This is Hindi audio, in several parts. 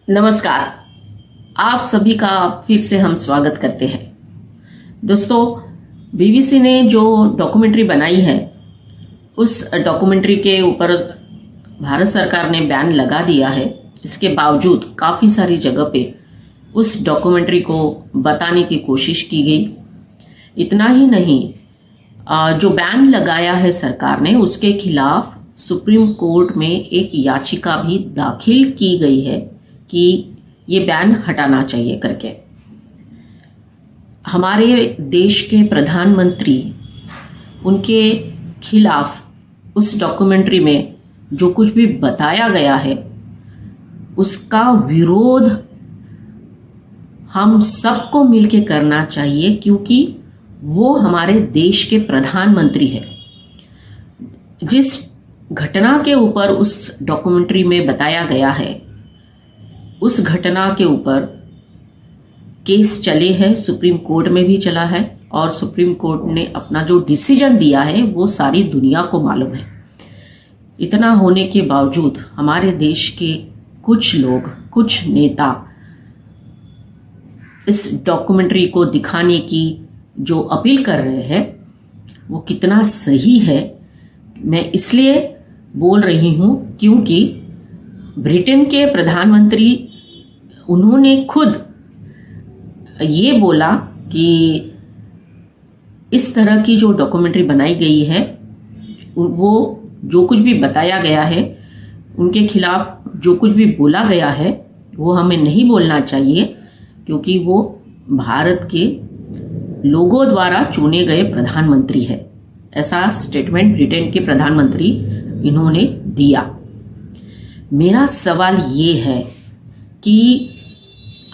नमस्कार। आप सभी का फिर से हम स्वागत करते हैं। दोस्तों, बीबीसी ने जो डॉक्यूमेंट्री बनाई है उस डॉक्यूमेंट्री के ऊपर भारत सरकार ने बैन लगा दिया है। इसके बावजूद काफ़ी सारी जगह पे उस डॉक्यूमेंट्री को बताने की कोशिश की गई। इतना ही नहीं, जो बैन लगाया है सरकार ने उसके खिलाफ सुप्रीम कोर्ट में एक याचिका भी दाखिल की गई है कि ये बैन हटाना चाहिए करके। हमारे देश के प्रधानमंत्री उनके खिलाफ उस डॉक्यूमेंट्री में जो कुछ भी बताया गया है उसका विरोध हम सबको मिलके करना चाहिए, क्योंकि वो हमारे देश के प्रधानमंत्री हैं। जिस घटना के ऊपर उस डॉक्यूमेंट्री में बताया गया है उस घटना के ऊपर केस चले हैं, सुप्रीम कोर्ट में भी चला है और सुप्रीम कोर्ट ने अपना जो डिसीजन दिया है वो सारी दुनिया को मालूम है। इतना होने के बावजूद हमारे देश के कुछ लोग, कुछ नेता इस डॉक्यूमेंट्री को दिखाने की जो अपील कर रहे हैं वो कितना सही है मैं इसलिए बोल रही हूं क्योंकि ब्रिटेन के प्रधानमंत्री उन्होंने खुद ये बोला कि इस तरह की जो डॉक्यूमेंट्री बनाई गई है वो जो कुछ भी बताया गया है, उनके खिलाफ जो कुछ भी बोला गया है वो हमें नहीं बोलना चाहिए, क्योंकि वो भारत के लोगों द्वारा चुने गए प्रधानमंत्री है। ऐसा स्टेटमेंट ब्रिटेन के प्रधानमंत्री इन्होंने दिया। मेरा सवाल ये है कि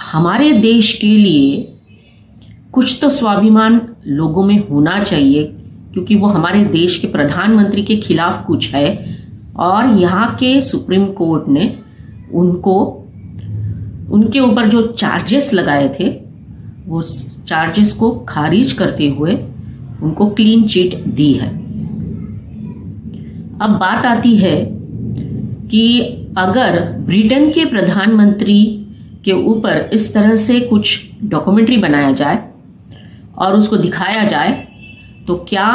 हमारे देश के लिए कुछ तो स्वाभिमान लोगों में होना चाहिए, क्योंकि वो हमारे देश के प्रधानमंत्री के खिलाफ कुछ है और यहाँ के सुप्रीम कोर्ट ने उनके ऊपर जो चार्जेस लगाए थे वो चार्जेस को खारिज करते हुए उनको क्लीन चिट दी है। अब बात आती है कि अगर ब्रिटेन के प्रधानमंत्री के ऊपर इस तरह से कुछ डॉक्यूमेंट्री बनाया जाए और उसको दिखाया जाए तो क्या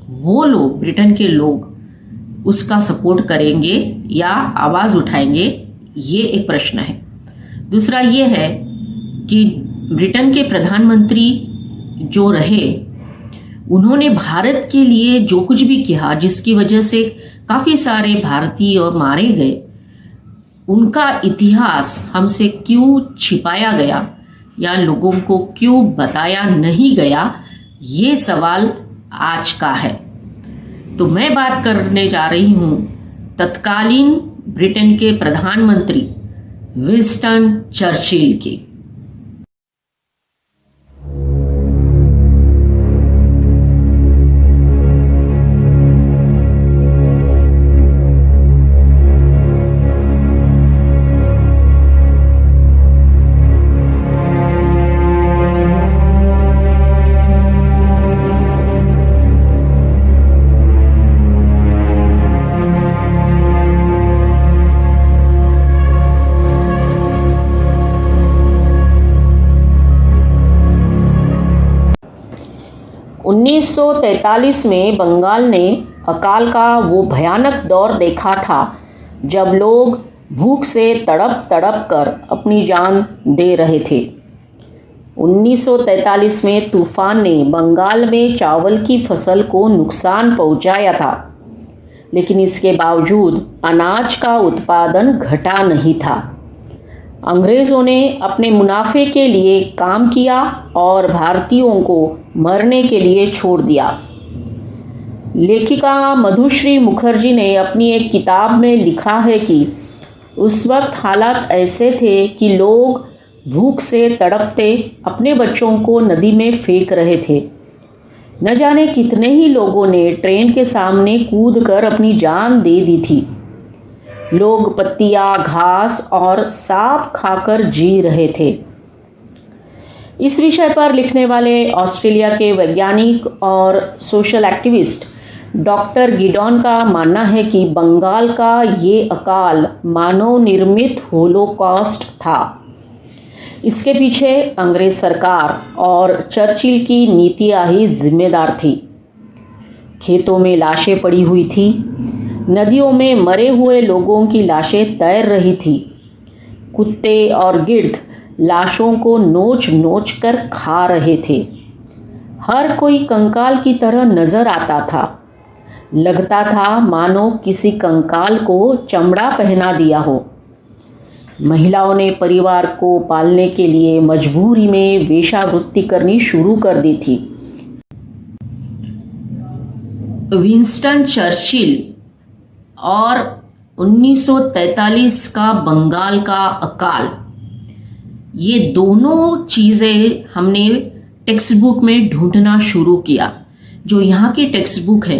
वो लोग, ब्रिटेन के लोग उसका सपोर्ट करेंगे या आवाज उठाएंगे, ये एक प्रश्न है। दूसरा ये है कि ब्रिटेन के प्रधानमंत्री जो रहे उन्होंने भारत के लिए जो कुछ भी किया जिसकी वजह से काफी सारे भारतीय मारे गए, उनका इतिहास हमसे क्यों छिपाया गया या लोगों को क्यों बताया नहीं गया, ये सवाल आज का है। तो मैं बात करने जा रही हूं तत्कालीन ब्रिटेन के प्रधानमंत्री विंस्टन चर्चिल की। 1943 में बंगाल ने अकाल का वो भयानक दौर देखा था जब लोग भूख से तड़प तड़प कर अपनी जान दे रहे थे। 1943 में तूफान ने बंगाल में चावल की फसल को नुकसान पहुंचाया था, लेकिन इसके बावजूद अनाज का उत्पादन घटा नहीं था। अंग्रेज़ों ने अपने मुनाफे के लिए काम किया और भारतीयों को मरने के लिए छोड़ दिया। लेखिका मधुश्री मुखर्जी ने अपनी एक किताब में लिखा है कि उस वक्त हालात ऐसे थे कि लोग भूख से तड़पते अपने बच्चों को नदी में फेंक रहे थे। न जाने कितने ही लोगों ने ट्रेन के सामने कूदकर अपनी जान दे दी थी। लोग पत्तियां, घास और सांप खाकर जी रहे थे। इस विषय पर लिखने वाले ऑस्ट्रेलिया के वैज्ञानिक और सोशल एक्टिविस्ट डॉक्टर गिडॉन का मानना है कि बंगाल का ये अकाल मानव निर्मित होलोकॉस्ट था। इसके पीछे अंग्रेज सरकार और चर्चिल की नीतियां ही जिम्मेदार थी। खेतों में लाशें पड़ी हुई थी, नदियों में मरे हुए लोगों की लाशें तैर रही थी, कुत्ते और गिद्ध लाशों को नोच नोच कर खा रहे थे। हर कोई कंकाल की तरह नजर आता था। लगता था मानो किसी कंकाल को चमड़ा पहना दिया हो। महिलाओं ने परिवार को पालने के लिए मजबूरी में वेश्यावृत्ति करनी शुरू कर दी थी। विंस्टन चर्चिल और 1943 का बंगाल का अकाल, ये दोनों चीज़ें हमने टेक्स्ट बुक में ढूंढना शुरू किया। जो यहाँ की टेक्स्ट बुक है,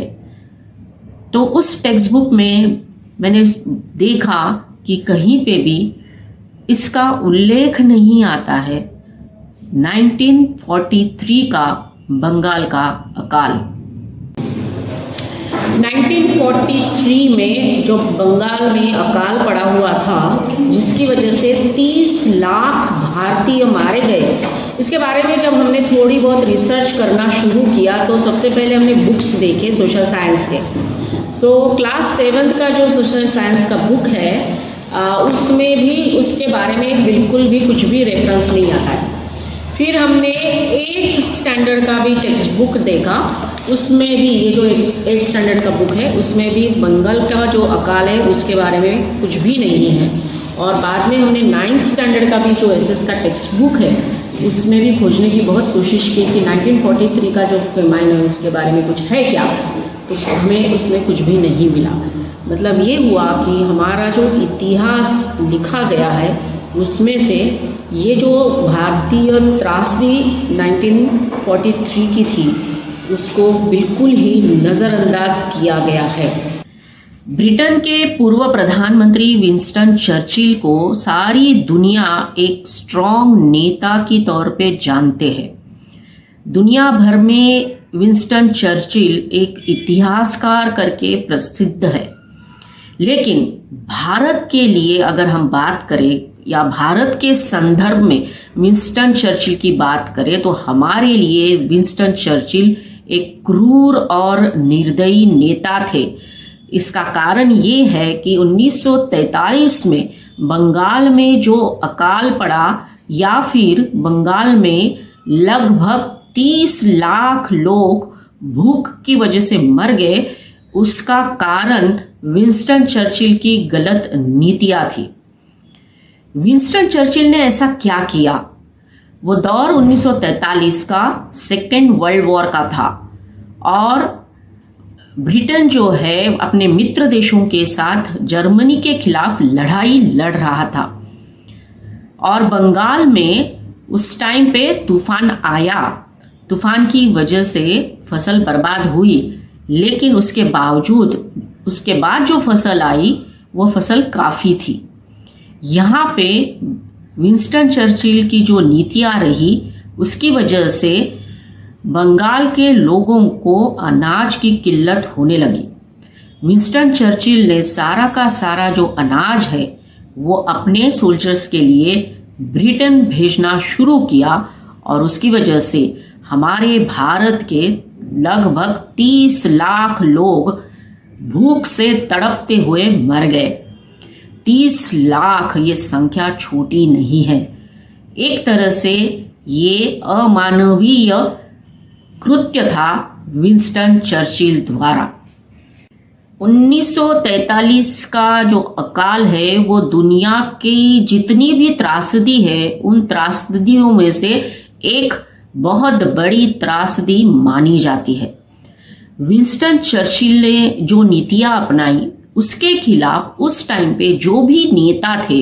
तो उस टेक्स्ट बुक में मैंने देखा कि कहीं पे भी इसका उल्लेख नहीं आता है 1943 का बंगाल का अकाल। 1943 में जो बंगाल में अकाल पड़ा हुआ था, जिसकी वजह से 30 लाख भारतीय मारे गए, इसके बारे में जब हमने थोड़ी बहुत रिसर्च करना शुरू किया तो सबसे पहले हमने बुक्स देखे सोशल साइंस के। क्लास 7 का जो सोशल साइंस का बुक है, उसमें भी उसके बारे में बिल्कुल भी कुछ भी रेफरेंस नहीं आता है। फिर हमने 8th स्टैंडर्ड का भी टेक्स्ट बुक देखा, उसमें भी ये जो 8th स्टैंडर्ड का बुक है, उसमें भी बंगाल का जो अकाल है उसके बारे में कुछ भी नहीं है। और बाद में हमने 9th स्टैंडर्ड का भी जो एसएस का टेक्स्ट बुक है, उसमें भी खोजने की बहुत कोशिश की कि 1943 का जो फेमाइन है उसके बारे में कुछ है क्या, तो हमें उसमें कुछ भी नहीं मिला। मतलब ये हुआ कि हमारा जो इतिहास लिखा गया है उसमें से ये जो भारतीय त्रासदी 1943 की थी उसको बिल्कुल ही नज़रअंदाज किया गया है। ब्रिटेन के पूर्व प्रधानमंत्री विंस्टन चर्चिल को सारी दुनिया एक स्ट्रॉन्ग नेता की तौर पे जानते हैं। दुनिया भर में विंस्टन चर्चिल एक इतिहासकार करके प्रसिद्ध है। लेकिन भारत के लिए अगर हम बात करें या भारत के संदर्भ में विंस्टन चर्चिल की बात करें, तो हमारे लिए विंस्टन चर्चिल एक क्रूर और निर्दयी नेता थे। इसका कारण ये है कि 1943 में बंगाल में जो अकाल पड़ा या फिर बंगाल में लगभग 30 लाख लोग भूख की वजह से मर गए, उसका कारण विंस्टन चर्चिल की गलत नीतियां थी। विंस्टन चर्चिल ने ऐसा क्या किया? वो दौर 1943 का सेकेंड वर्ल्ड वॉर का था और ब्रिटेन जो है अपने मित्र देशों के साथ जर्मनी के खिलाफ लड़ाई लड़ रहा था। और बंगाल में उस टाइम पे तूफान आया, तूफान की वजह से फसल बर्बाद हुई, लेकिन उसके बावजूद उसके बाद जो फसल आई वो फसल काफ़ी थी। यहाँ पे विंस्टन चर्चिल की जो नीतियाँ रही उसकी वजह से बंगाल के लोगों को अनाज की किल्लत होने लगी। विंस्टन चर्चिल ने सारा का सारा जो अनाज है वो अपने सोल्जर्स के लिए ब्रिटेन भेजना शुरू किया और उसकी वजह से हमारे भारत के लगभग 30 लाख लोग भूख से तड़पते हुए मर गए। 30 लाख ये संख्या छोटी नहीं है। एक तरह से ये अमानवीय कृत्य था विंस्टन चर्चिल द्वारा। 1943 का जो अकाल है वो दुनिया की जितनी भी त्रासदी है उन त्रासदियों में से एक बहुत बड़ी त्रासदी मानी जाती है। विंस्टन चर्चिल ने जो नीतियां अपनाई उसके खिलाफ उस टाइम पे जो भी नेता थे,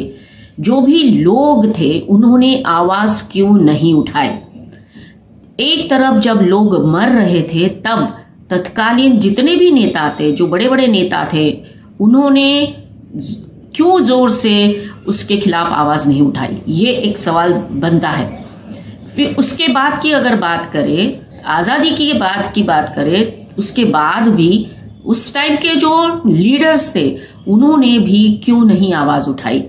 जो भी लोग थे, उन्होंने आवाज क्यों नहीं उठाई? एक तरफ जब लोग मर रहे थे तब तत्कालीन जितने भी नेता थे, जो बड़े बड़े नेता थे, उन्होंने क्यों जोर से उसके खिलाफ आवाज नहीं उठाई? ये एक सवाल बनता है। फिर उसके बाद की अगर बात करें, आज़ादी की बात करें, उसके बाद भी उस टाइम के जो लीडर्स थे उन्होंने भी क्यों नहीं आवाज उठाई?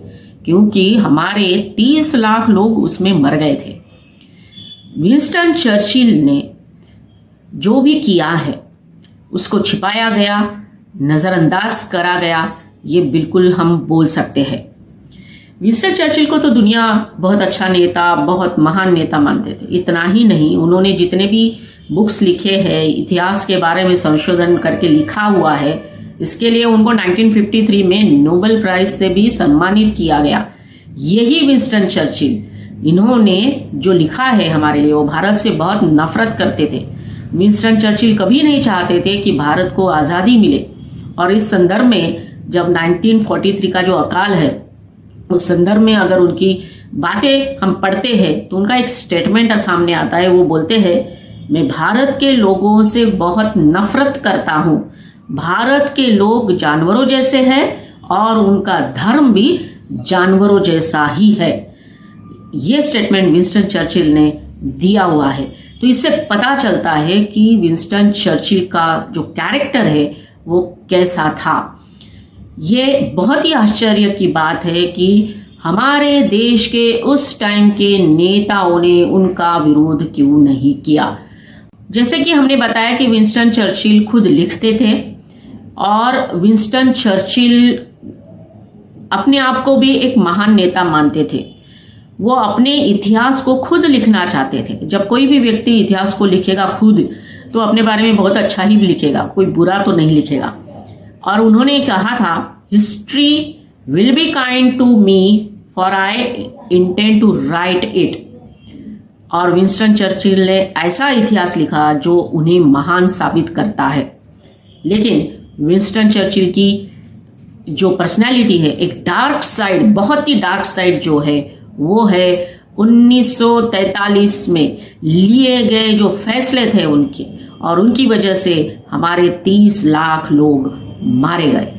क्योंकि हमारे 30 लाख लोग उसमें मर गए थे। विंस्टन चर्चिल ने जो भी किया है उसको छिपाया गया, नजरअंदाज करा गया, ये बिल्कुल हम बोल सकते हैं। विंस्टन चर्चिल को तो दुनिया बहुत अच्छा नेता, बहुत महान नेता मानते थे। इतना ही नहीं, उन्होंने जितने भी बुक्स लिखे हैं, इतिहास के बारे में संशोधन करके लिखा हुआ है, इसके लिए उनको 1953 में नोबेल प्राइज से भी सम्मानित किया गया। यही विंस्टन चर्चिल, इन्होंने जो लिखा है हमारे लिए, वो भारत से बहुत नफरत करते थे। विंस्टन चर्चिल कभी नहीं चाहते थे कि भारत को आज़ादी मिले। और इस संदर्भ में जब 1943 का जो अकाल है, उस संदर्भ में अगर उनकी बातें हम पढ़ते हैं तो उनका एक स्टेटमेंट सामने आता है। वो बोलते हैं, मैं भारत के लोगों से बहुत नफरत करता हूं। भारत के लोग जानवरों जैसे हैं और उनका धर्म भी जानवरों जैसा ही है। ये स्टेटमेंट विंस्टन चर्चिल ने दिया हुआ है। तो इससे पता चलता है कि विंस्टन चर्चिल का जो कैरेक्टर है वो कैसा था। ये बहुत ही आश्चर्य की बात है कि हमारे देश के उस टाइम के नेताओं ने उनका विरोध क्यों नहीं किया। जैसे कि हमने बताया कि विंस्टन चर्चिल खुद लिखते थे और विंस्टन चर्चिल अपने आप को भी एक महान नेता मानते थे। वो अपने इतिहास को खुद लिखना चाहते थे। जब कोई भी व्यक्ति इतिहास को लिखेगा खुद, तो अपने बारे में बहुत अच्छा ही लिखेगा, कोई बुरा तो नहीं लिखेगा। और उन्होंने कहा था, history will be kind to me for I intend to write it. और विंस्टन चर्चिल ने ऐसा इतिहास लिखा जो उन्हें महान साबित करता है। लेकिन विंस्टन चर्चिल की जो पर्सनैलिटी है, एक डार्क साइड, बहुत ही डार्क साइड जो है, वो है 1943 में लिए गए जो फैसले थे उनके, और उनकी वजह से हमारे 30 लाख लोग मारे गए।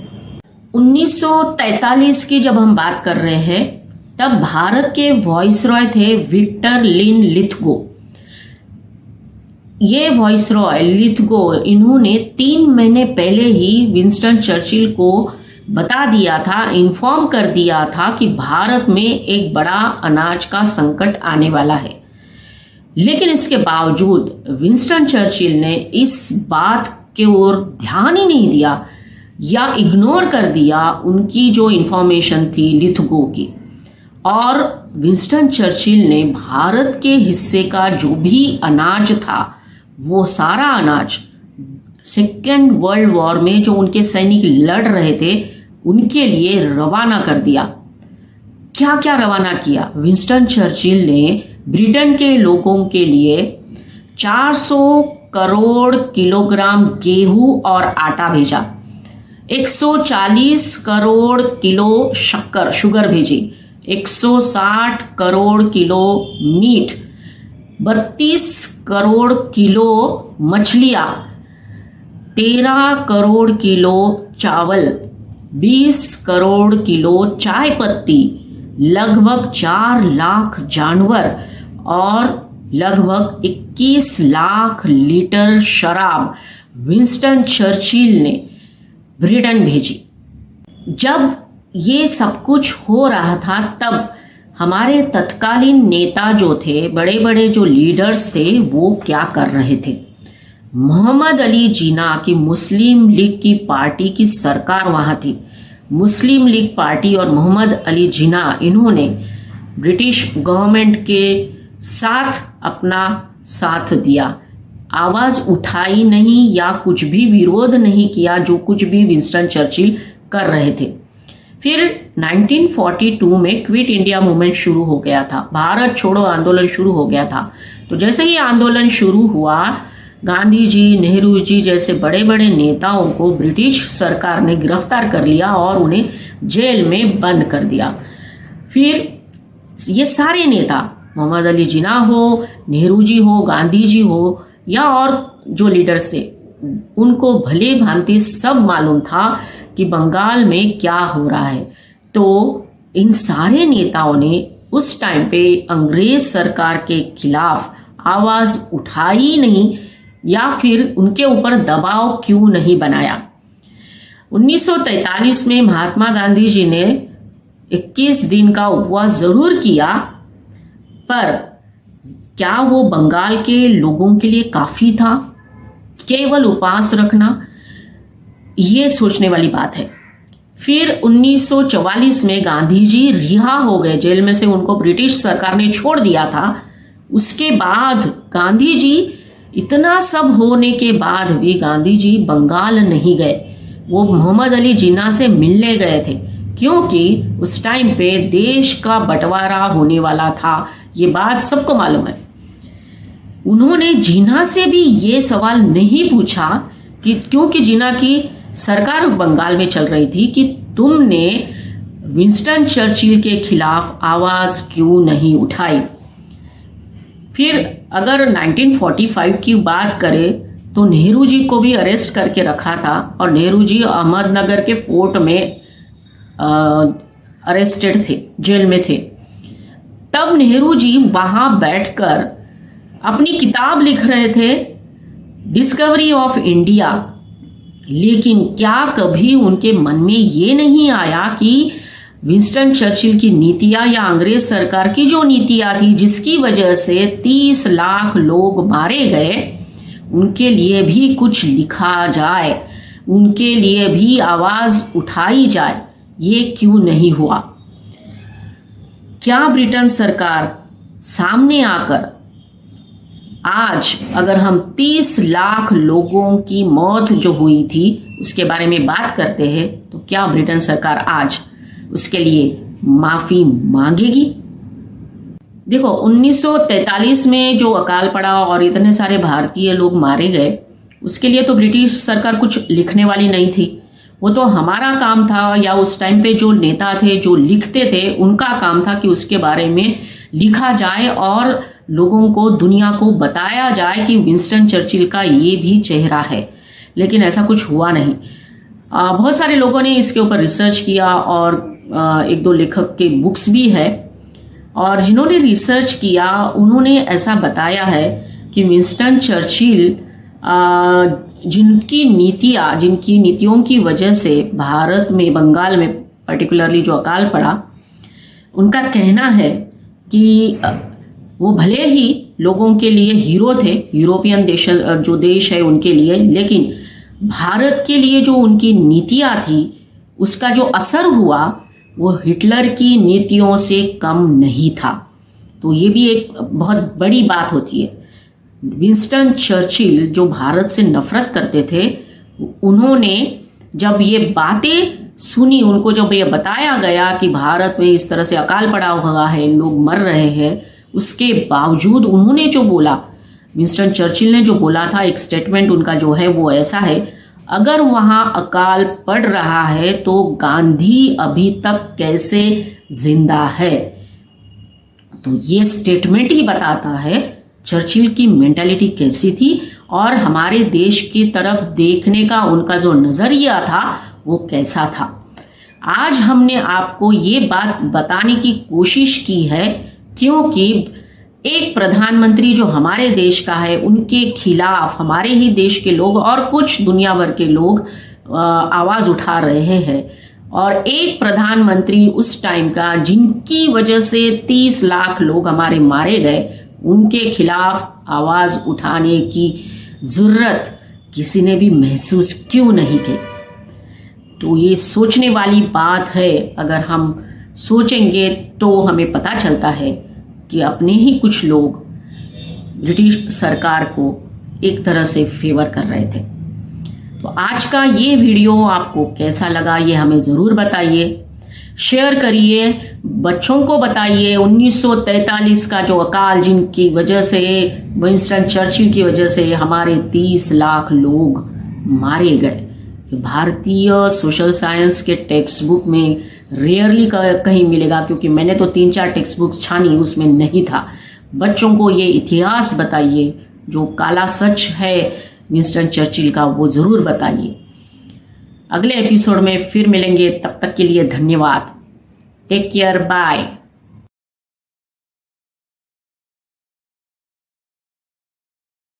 1943 की जब हम बात कर रहे हैं, तब भारत के वॉइसरॉय थे विक्टर लिन लिथगो। ये वॉइसरॉय लिथगो, इन्होंने 3 महीने पहले ही विंस्टन चर्चिल को बता दिया था, इन्फॉर्म कर दिया था कि भारत में एक बड़ा अनाज का संकट आने वाला है। लेकिन इसके बावजूद विंस्टन चर्चिल ने इस बात के ओर ध्यान ही नहीं दिया या इग्नोर कर दिया उनकी जो इंफॉर्मेशन थी लिथगो की। और विंस्टन चर्चिल ने भारत के हिस्से का जो भी अनाज था, वो सारा अनाज सेकेंड वर्ल्ड वॉर में जो उनके सैनिक लड़ रहे थे उनके लिए रवाना कर दिया। क्या क्या रवाना किया? विंस्टन चर्चिल ने ब्रिटेन के लोगों के लिए 400 करोड़ किलोग्राम गेहूं और आटा भेजा, 140 करोड़ किलो शुगर भेजी, 160 crore kilo meet, 32 crore kilo मछलियां, 13 करोड़ किलो चावल, 20 करोड़ किलो चाय पत्ती, लगभग 4 लाख जानवर और लगभग 21 लाख लीटर शराब विंस्टन चर्चिल ने ब्रिटेन भेजी। जब ये सब कुछ हो रहा था, तब हमारे तत्कालीन नेता जो थे, बड़े बड़े जो लीडर्स थे, वो क्या कर रहे थे? मोहम्मद अली जिन्ना की मुस्लिम लीग की पार्टी की सरकार वहां थी। मुस्लिम लीग पार्टी और मोहम्मद अली जिन्ना, इन्होंने ब्रिटिश गवर्नमेंट के साथ अपना साथ दिया, आवाज उठाई नहीं या कुछ भी विरोध नहीं किया जो कुछ भी विंस्टन चर्चिल कर रहे थे। फिर 1942 में क्विट इंडिया मूवमेंट शुरू हो गया था, भारत छोड़ो आंदोलन शुरू हो गया था। तो जैसे ही आंदोलन शुरू हुआ, गांधी जी, नेहरू जी जैसे बड़े बड़े नेताओं को ब्रिटिश सरकार ने गिरफ्तार कर लिया और उन्हें जेल में बंद कर दिया। फिर ये सारे नेता, मोहम्मद अली जिन्ना हो, नेहरू जी हो, गांधी जी हो या और जो लीडर्स थे, उनको भले भांति सब मालूम था कि बंगाल में क्या हो रहा है। तो इन सारे नेताओं ने उस टाइम पे अंग्रेज सरकार के खिलाफ आवाज उठाई नहीं या फिर उनके ऊपर दबाव क्यों नहीं बनाया? 1943 में महात्मा गांधी जी ने 21 दिन का उपवास जरूर किया, पर क्या वो बंगाल के लोगों के लिए काफी था केवल उपवास रखना? ये सोचने वाली बात है। फिर 1944 में गांधी जी रिहा हो गए, जेल में से उनको ब्रिटिश सरकार ने छोड़ दिया था। उसके बाद गांधी जी, इतना सब होने के बाद भी गांधी जी बंगाल नहीं गए। वो मोहम्मद अली जिन्ना से मिलने गए थे, क्योंकि उस टाइम पे देश का बंटवारा होने वाला था। ये बात सबको मालूम है। उन्होंने जिन्ना से भी ये सवाल नहीं पूछा कि, क्योंकि जिन्ना की सरकार बंगाल में चल रही थी, कि तुमने विंस्टन चर्चिल के खिलाफ आवाज क्यों नहीं उठाई। फिर अगर 1945 की बात करें तो नेहरू जी को भी अरेस्ट करके रखा था, और नेहरू जी अहमदनगर के फोर्ट में अरेस्टेड थे, जेल में थे। तब नेहरू जी वहां बैठकर अपनी किताब लिख रहे थे, डिस्कवरी ऑफ इंडिया। लेकिन क्या कभी उनके मन में ये नहीं आया कि विंस्टन चर्चिल की नीतियां या अंग्रेज सरकार की जो नीतियां थी, जिसकी वजह से 30 लाख लोग मारे गए, उनके लिए भी कुछ लिखा जाए, उनके लिए भी आवाज उठाई जाए? ये क्यों नहीं हुआ? क्या ब्रिटेन सरकार सामने आकर आज अगर हम 30 लाख लोगों की मौत जो हुई थी उसके बारे में बात करते हैं, तो क्या ब्रिटेन सरकार आज उसके लिए माफी मांगेगी? देखो, 1943 में जो अकाल पड़ा और इतने सारे भारतीय लोग मारे गए, उसके लिए तो ब्रिटिश सरकार कुछ लिखने वाली नहीं थी। वो तो हमारा काम था, या उस टाइम पे जो नेता थे जो लिखते थे उनका काम था कि उसके बारे में लिखा जाए और लोगों को, दुनिया को बताया जाए कि विंस्टन चर्चिल का ये भी चेहरा है। लेकिन ऐसा कुछ हुआ नहीं। बहुत सारे लोगों ने इसके ऊपर रिसर्च किया, और एक दो लेखक के बुक्स भी है, और जिन्होंने रिसर्च किया उन्होंने ऐसा बताया है कि विंस्टन चर्चिल जिनकी नीतियों की वजह से भारत में, बंगाल में पर्टिकुलरली जो अकाल पड़ा, उनका कहना है कि वो भले ही लोगों के लिए हीरो थे, यूरोपियन जो देश है उनके लिए, लेकिन भारत के लिए जो उनकी नीतियां थी उसका जो असर हुआ वो हिटलर की नीतियों से कम नहीं था। तो ये भी एक बहुत बड़ी बात होती है। विंस्टन चर्चिल जो भारत से नफरत करते थे, उन्होंने जब ये बातें सुनी, उनको जब ये बताया गया कि भारत में इस तरह से अकाल पड़ा हुआ है, लोग मर रहे हैं, उसके बावजूद उन्होंने जो बोला, विंस्टन चर्चिल ने जो बोला था, एक स्टेटमेंट उनका जो है वो ऐसा है, अगर वहां अकाल पड़ रहा है तो गांधी अभी तक कैसे जिंदा है। तो ये स्टेटमेंट ही बताता है चर्चिल की मेंटालिटी कैसी थी, और हमारे देश की तरफ देखने का उनका जो नजरिया था वो कैसा था। आज हमने आपको ये बात बताने की कोशिश की है, क्योंकि एक प्रधानमंत्री जो हमारे देश का है, उनके खिलाफ हमारे ही देश के लोग और कुछ दुनिया भर के लोग आवाज उठा रहे हैं। और एक प्रधानमंत्री उस टाइम का, जिनकी वजह से 30 लाख लोग हमारे मारे गए, उनके खिलाफ आवाज उठाने की जरूरत किसी ने भी महसूस क्यों नहीं की? तो ये सोचने वाली बात है। अगर हम सोचेंगे तो हमें पता चलता है कि अपने ही कुछ लोग ब्रिटिश सरकार को एक तरह से फेवर कर रहे थे। तो आज का ये वीडियो आपको कैसा लगा ये हमें जरूर बताइए, शेयर करिए, बच्चों को बताइए 1943 का जो अकाल, जिनकी वजह से, विंस्टन चर्चिल की वजह से हमारे 30 लाख लोग मारे गए। भारतीय सोशल साइंस के टेक्स्ट बुक में रेयरली कहीं मिलेगा, क्योंकि मैंने तो 3-4 टेक्स्ट बुक्स छानी, उसमें नहीं था। बच्चों को ये इतिहास बताइए, जो काला सच है विंस्टन चर्चिल का वो जरूर बताइए। अगले एपिसोड में फिर मिलेंगे, तब तक के लिए धन्यवाद। Take care, bye.